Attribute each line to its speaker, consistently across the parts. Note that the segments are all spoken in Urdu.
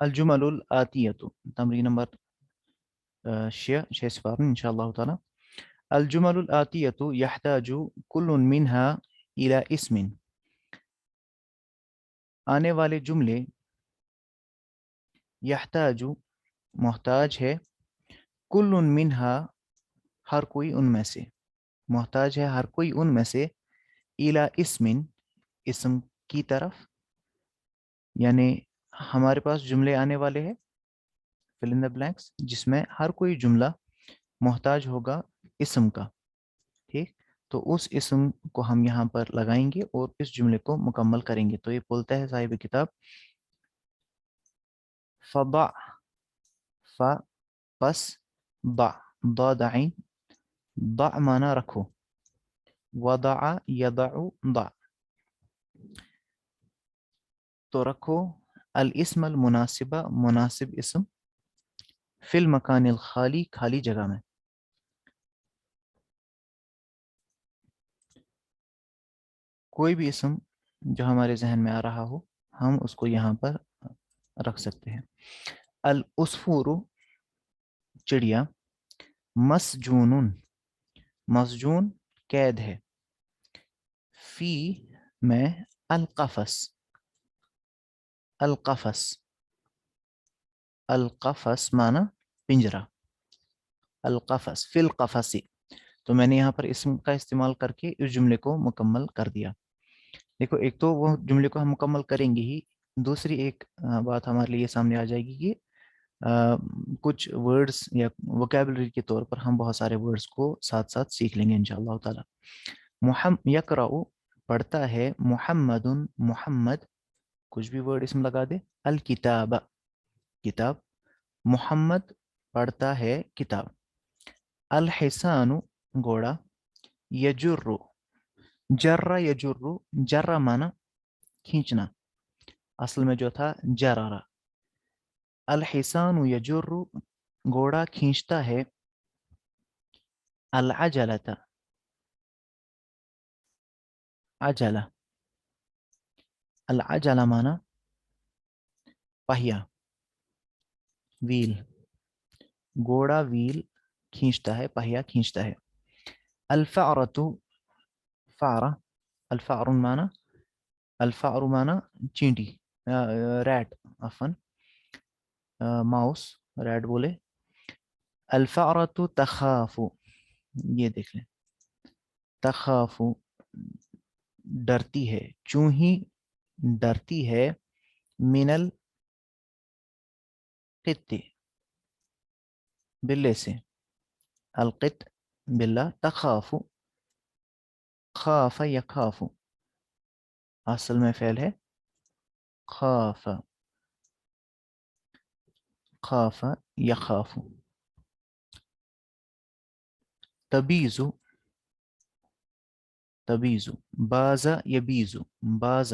Speaker 1: الجمل الآتية تمرين نمبر 6 صفار إن شاء الله تعالى. الجمل الآتية يحتاج كل منها إلى اسم. آنے والے جملے يحتاج محتاج ہے، كل منها ہر کوئی ان میں سے، محتاج ہے ہر کوئی ان میں سے، إلى اسم اسم کی طرف، یعنی ہمارے پاس جملے آنے والے ہیں fill in the blanks جس میں ہر کوئی جملہ محتاج ہوگا اسم کا، ٹھیک؟ تو اس اسم کو ہم یہاں پر لگائیں گے اور اس جملے کو مکمل کریں گے۔ تو یہ بولتا ہے صاحب کتاب فضع، ف پس، ضع ضاد عین، ضع مانا رکھو، وضع یضع ضع، تو رکھو الاسم المناسبہ مناسب اسم، فی المکان الخالی خالی جگہ میں۔ کوئی بھی اسم جو ہمارے ذہن میں آ رہا ہو ہم اس کو یہاں پر رکھ سکتے ہیں۔ العصفور چڑیا، مسجون مسجون قید ہے، فی میں، القفص القفص القفص مانا پنجرہ، القفص فی القفص، تو میں نے یہاں پر اسم کا استعمال کر کے اس جملے کو مکمل کر دیا۔ دیکھو ایک تو وہ جملے کو ہم مکمل کریں گے ہی، دوسری ایک بات ہمارے لیے سامنے آ جائے گی کہ کچھ ورڈز یا ووکیبلری کے طور پر ہم بہت سارے ورڈز کو ساتھ ساتھ سیکھ لیں گے انشاءاللہ تعالی۔ یقرأ پڑھتا ہے، محمد محمد، کچھ بھی ورڈ اسم لگا دے، الکتاب کتاب، محمد پڑھتا ہے کتاب، الحسان گھوڑا، یجر جر یجر، جر مانا کھینچنا، اصل میں جو تھا جرارا، الحسان یجر گھوڑا کھینچتا ہے، العجلۃ عجلہ، العجلہ مانا پہیا، ویل، گھوڑا ویل کھینچتا ہے، پہیا کھینچتا ہے۔ الفأرۃ فأرہ، الفأر مانا، الفأر مانا چینٹی، ریٹ، عفواً ماؤس، ریٹ بولے۔ الفأرۃ تخاف، یہ دیکھ لیں، تخاف ڈرتی ہے، چوہی ڈرتی ہے، من القط بلے سے، القط بلا، تخاف خاف یخاف، اصل میں فعل ہے خاف، خاف یخاف۔ تبیز تبیز، باز یبیز، باز،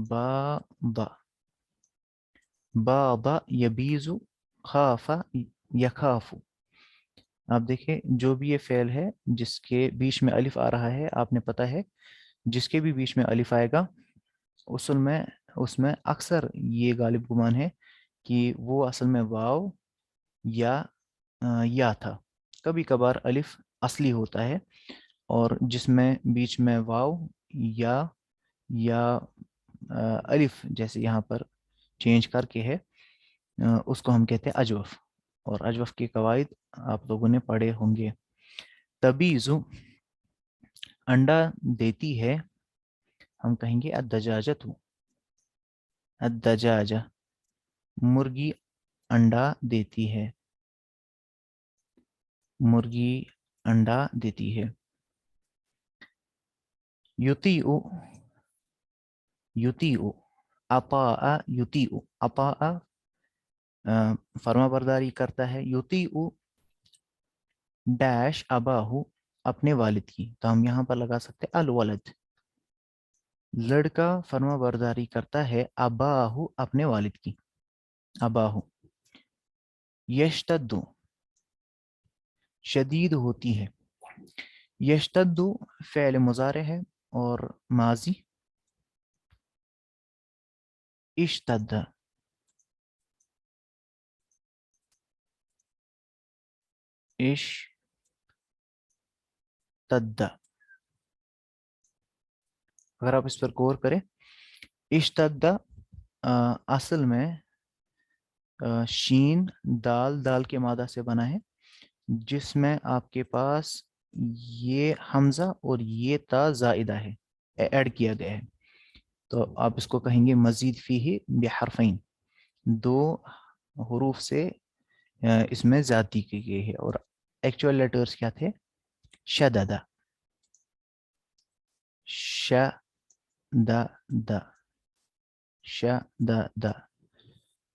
Speaker 1: باض باض یبیز، خاف یخاف۔ آپ دیکھیں جو بھی یہ فعل ہے جس کے بیچ میں الف آ رہا ہے، آپ نے پتہ ہے جس کے بھی بیچ میں الف آئے گا اس میں اکثر یہ غالب گمان ہے کہ وہ اصل میں واو یا تھا، کبھی کبھار الف اصلی ہوتا ہے، اور جس میں بیچ میں واو یا الف جیسے یہاں پر چینج کر کے ہے، اس کو ہم کہتے ہیں اجوف، اور اجوف کے قواعد آپ لوگوں نے پڑھے ہوں گے۔ تبیز انڈا دیتی ہے، ہم کہیں گے الدجاجۃ، الدجاجہ مرغی انڈا دیتی ہے، مرغی انڈا دیتی ہے۔ یطیع یطیع، اطاع یطیع، اطاع فرما برداری کرتا ہے، یطیع ڈیش اباہ اپنے والد کی، تو ہم یہاں پر لگا سکتے الولد، لڑکا فرما برداری کرتا ہے اباہ اپنے والد کی، اباہ۔ یشتد شدید ہوتی ہے، یشتد فعل مضارع ہے، اور ماضی اشتد اشتد. اگر آپ اس پر غور کریں اشتد اصل میں شین دال کے مادہ سے بنا ہے جس میں آپ کے پاس یہ حمزہ اور یہ تا زائدہ ہے ایڈ کیا گیا ہے تو آپ اس کو کہیں گے مزید فیہ بحرفین دو حروف سے اس میں زیادتی کی گئی ہے اور ایکچوئل لیٹرز کیا تھے شدد شدد شدد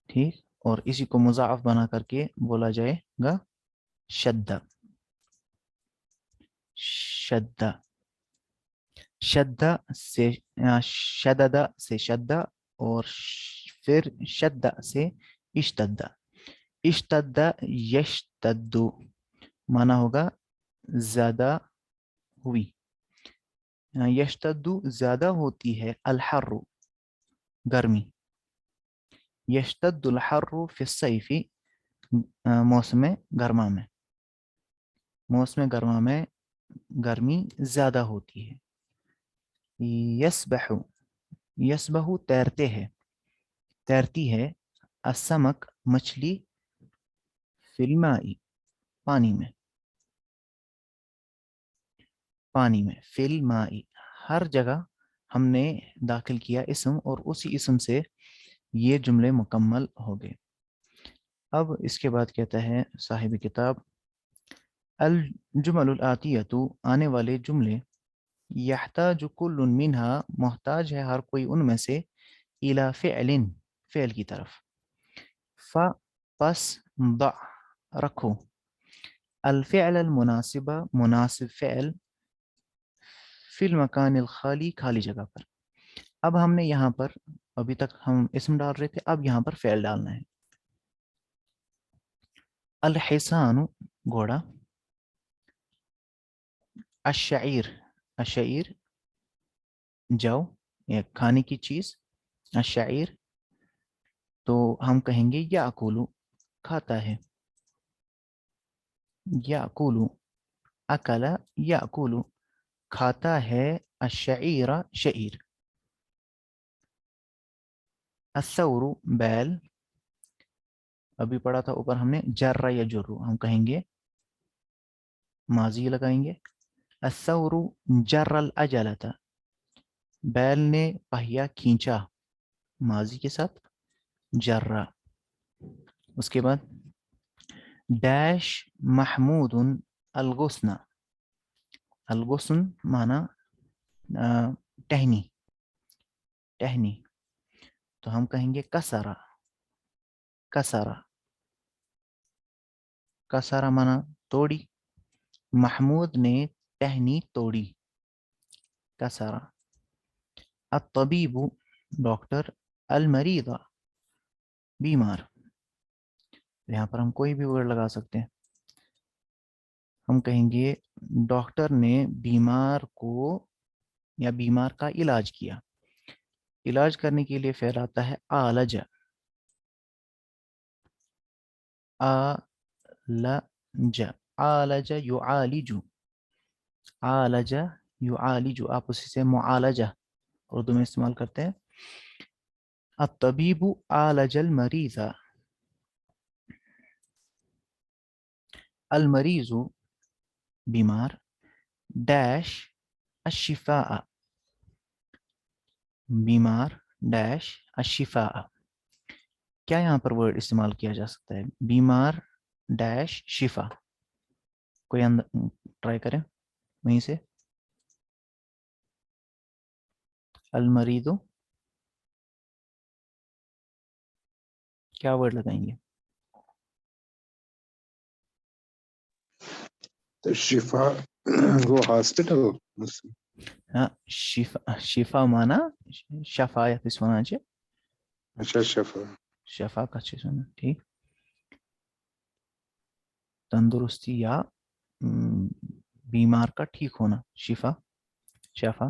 Speaker 1: ٹھیک اور اسی کو مضاعف بنا کر کے بولا جائے گا شد شد شد سے شدد سے شد اور پھر شد سے اشتد اشتد یشتد مانا ہوگا زیادہ ہوئی یشتد زیادہ ہوتی ہے الحر گرمی یشتد الحر فی الصیف موسم گرما میں موسم گرما میں گرمی زیادہ ہوتی ہے یسبح یسبح تیرتے ہیں تیرتی ہے السمک مچھلی فی الماء پانی میں پانی میں فی الماء ہر جگہ ہم نے داخل کیا اسم اور اسی اسم سے یہ جملے مکمل ہو گئے اب اس کے بعد کہتا ہے صاحب کتاب الجمل الآتیۃ آنے والے جملے یحتاج کل منہا محتاج ہے ہر کوئی ان میں سے الی فعل فعل کی طرف پس ضع رکھو الفعل المناسب مناسب فعل فی المکان الخالی خالی جگہ پر اب ہم نے یہاں پر ابھی تک ہم اسم ڈال رہے تھے اب یہاں پر فعل ڈالنا ہے الحسان گھوڑا الشعیر الشعیر جو ایک کھانے کی چیز الشعیر تو ہم کہیں گے یاکولو کھاتا ہے یاکولو اکلا یاکولو کھاتا ہے الشعیر شعیر الثور بیل ابھی پڑھا تھا اوپر ہم نے جر یا جرو ہم کہیں گے ماضی لگائیں گے الثور جر الاجلۃ بیل نے پہیا کھینچا ماضی کے ساتھ جرا اس کے بعد ڈیش محمود الغصن الغصن مانا ٹہنی ٹہنی تو ہم کہیں گے کسرا کسرا کسرا مانا توڑی محمود نے ٹہنی توڑی کسرا الطبیب ڈاکٹر المریض بیمار یہاں پر ہم کوئی بھی ورڈ لگا سکتے ہیں ہم کہیں گے ڈاکٹر نے بیمار کو یا بیمار کا علاج کیا علاج کرنے کے لیے فعل آتا ہے عالج عالج عالج یعالج عالج یعالج آپ اسی سے معالجہ اردو میں استعمال کرتے ہیں الطبیب عالج المریض المریض بیمار ڈیش الشفاء بیمار ڈیش الشفاء کیا یہاں پر ورڈ استعمال کیا جا سکتا ہے بیمار ڈیش شفا کوئی ٹرائی کریں وہیں سے المریض کیا ورڈ لگائیں گے
Speaker 2: شفا وہ ہاسپٹل
Speaker 1: ہاں شفا مانا شفایت اس ہونا چاہیے
Speaker 2: اچھا شفا
Speaker 1: شفا کا چیز ہونا ٹھیک تندرستی یا بیمار کا ٹھیک ہونا شفا شفا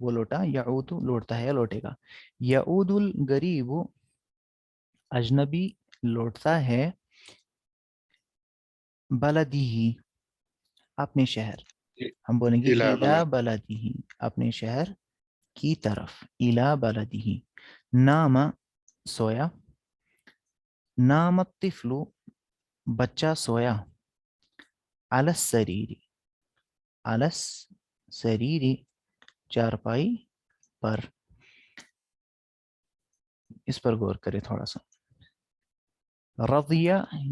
Speaker 1: وہ لوٹا, یعود لوٹتا ہے یا لوٹے گا. یعود الغریب اجنبی لوٹتا ہے, بلدی ہی اپنے شہر, ہم بولیں گے
Speaker 2: إلى
Speaker 1: الا
Speaker 2: بلد.
Speaker 1: بلدی ہی اپنے شہر کی طرف, الا بلدی ہی. نام سویا, نام الطفل بچہ سویا, علی السریر علی السریر چارپائی پر. اس پر غور کرے تھوڑا سا. رضی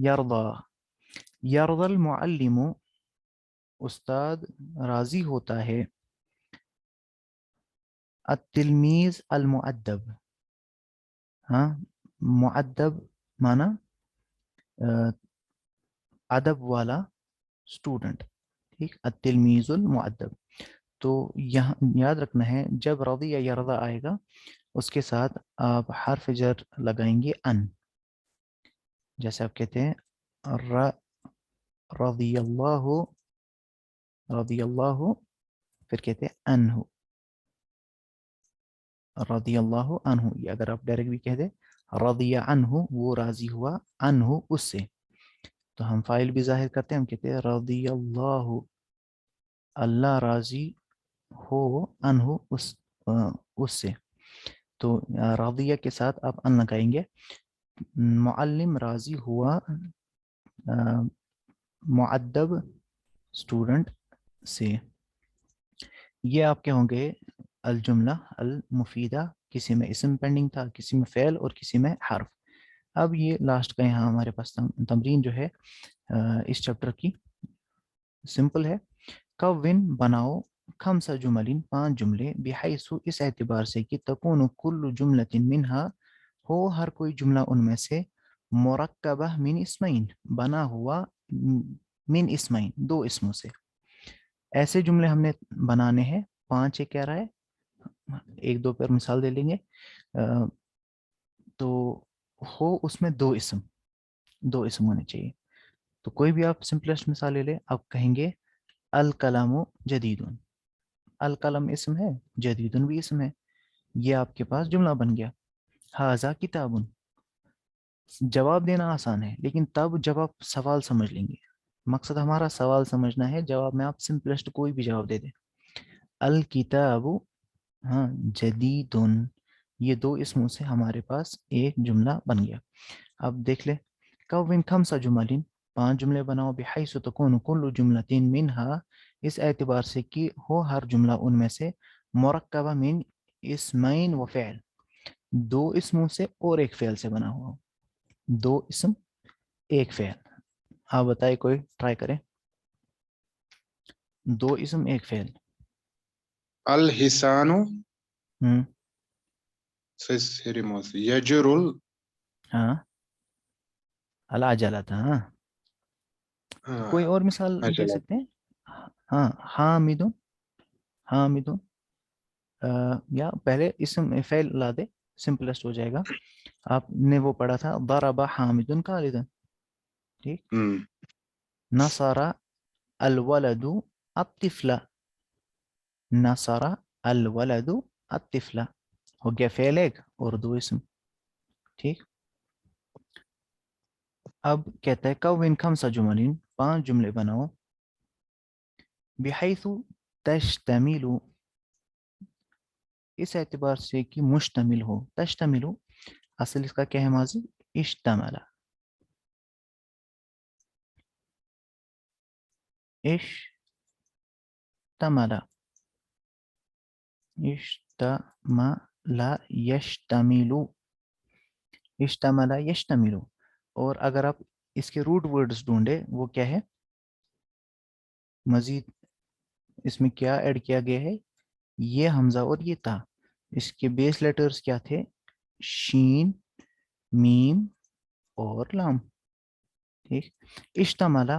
Speaker 1: یرضا, یرضى المعلم استاد راضی ہوتا ہے, التلمیذ المؤدب, ہاں مؤدب مانا ادب والا اسٹوڈنٹ, ٹھیک, التلمیذ المؤدب. تو یہاں یاد رکھنا ہے جب رضی یا یرضا آئے گا اس کے ساتھ آپ حرف جر لگائیں گے ان, جیسے آپ کہتے ہیں رضی اللہ, رضی اللہ, پھر کہتے ہیں انہ, رضی اللہ عنہ. یہ اگر آپ ڈائریکٹ بھی کہہ دیں رضی عنہ, وہ راضی ہوا, عنہ اس سے, تو ہم فاعل بھی ظاہر کرتے ہیں, ہم کہتے ہیں رضی اللہ, اللہ راضی ہو, عنہ اس سے. تو راضیہ کے ساتھ آپ ان لگائیں گے. معلم راضی ہوا مؤدب اسٹوڈنٹ سے. یہ آپ کے ہوں گے الجملہ المفیدہ, کسی میں اسم پینڈنگ تھا, کسی میں فعل اور کسی میں حرف. اب یہ لاسٹ کا یہاں ہمارے پاس تمرین جو ہے اس چیپٹر کی سمپل ہے. کون بناؤ, خمسہ جملین 5 جملے, بحیث اس اعتبار سے کہ تکون کل جملۃ منہا, ہو ہر کوئی جملہ ان میں سے, مرکبہ من اسمین, بنا ہوا من اسمین, 2 اسموں سے. ایسے جملے ہم نے بنانے ہیں 5, کہہ رہا ہے, 1-2 پر مثال دے لیں گے. تو ہو اس میں 2 اسم ہونے چاہیے. تو کوئی بھی آپ سمپلسٹ مثال لے لیں, آپ کہیں گے الکلام جدیدن, القلم اسم ہے, جدیدن بھی اسم ہے, یہ آپ کے پاس جملہ بن گیا. ھذا کتاب, جواب دینا آسان ہے لیکن تب جب آپ سوال سمجھ لیں گے. مقصد ہمارا سوال سمجھنا ہے, جواب میں آپ سمپلسٹ کوئی بھی جواب دے دیں. الکتاب, ہاں, جدیدن, یہ 2 اسموں سے ہمارے پاس ایک جملہ بن گیا. اب دیکھ لیں, کون خمسہ جملین, 5 جملے بناؤ, بحیث تکون کل جملۃ منہا, اس اعتبار سے کہ ہو ہر جملہ ان میں سے, مرکبہ من اسمین و فعل, 2 اسموں سے اور ایک فعل سے بنا ہوا, 2 اسم ایک فعل. آپ بتائیں, کوئی ٹرائی کریں, 2 اسم ایک فعل.
Speaker 2: الحسان
Speaker 1: ہم
Speaker 2: يجر
Speaker 1: ہاں, العجلہ تھا, ہاں. کوئی اور مثال دے
Speaker 2: عجلة.
Speaker 1: سکتے ہیں؟ ہاں, حامدن, حامدن, یا پہلے اسم فعل لا دے, سمپلسٹ ہو جائے گا. آپ نے وہ پڑھا تھا ضرب حامد خالدا, ٹھیک. نصر الولد الطفل, نصر الولد الطفل, ہو گیا فعل ایک اور 2 اسم, ٹھیک. اب کہتا ہے کون خمسہ جملین, 5 جملے بناؤ, بحیث تشتمل, اس اعتبار سے کہ مشتمل ہو. تشتمل اصل اس کا کیا ہے ماضی, اشتمل, اشتمل, اشتمل یشتمل, اشتمل یشتمل. اور اگر آپ اس کے روٹ ورڈز ڈھونڈے, وہ کیا ہے, مزید اس میں کیا ایڈ کیا گیا ہے, یہ حمزہ اور یہ تا. اس کے بیس لیٹرز کیا تھے, شین, میم اور لام, ٹھیک. اشتمل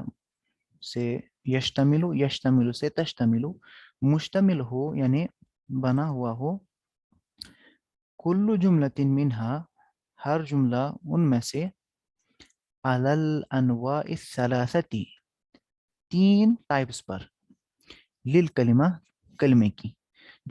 Speaker 1: سے یشتمل, یشتمل سے تشتمل, مشتمل ہو یعنی بنا ہوا ہو, کل جملۃ منہا, ہر جملہ ان میں سے, علی الانواع الثلاثۃ, 3 ٹائپس پر, للکلمہ, کلمے کی.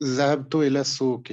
Speaker 2: ذهبت إلى السوق.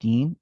Speaker 1: 3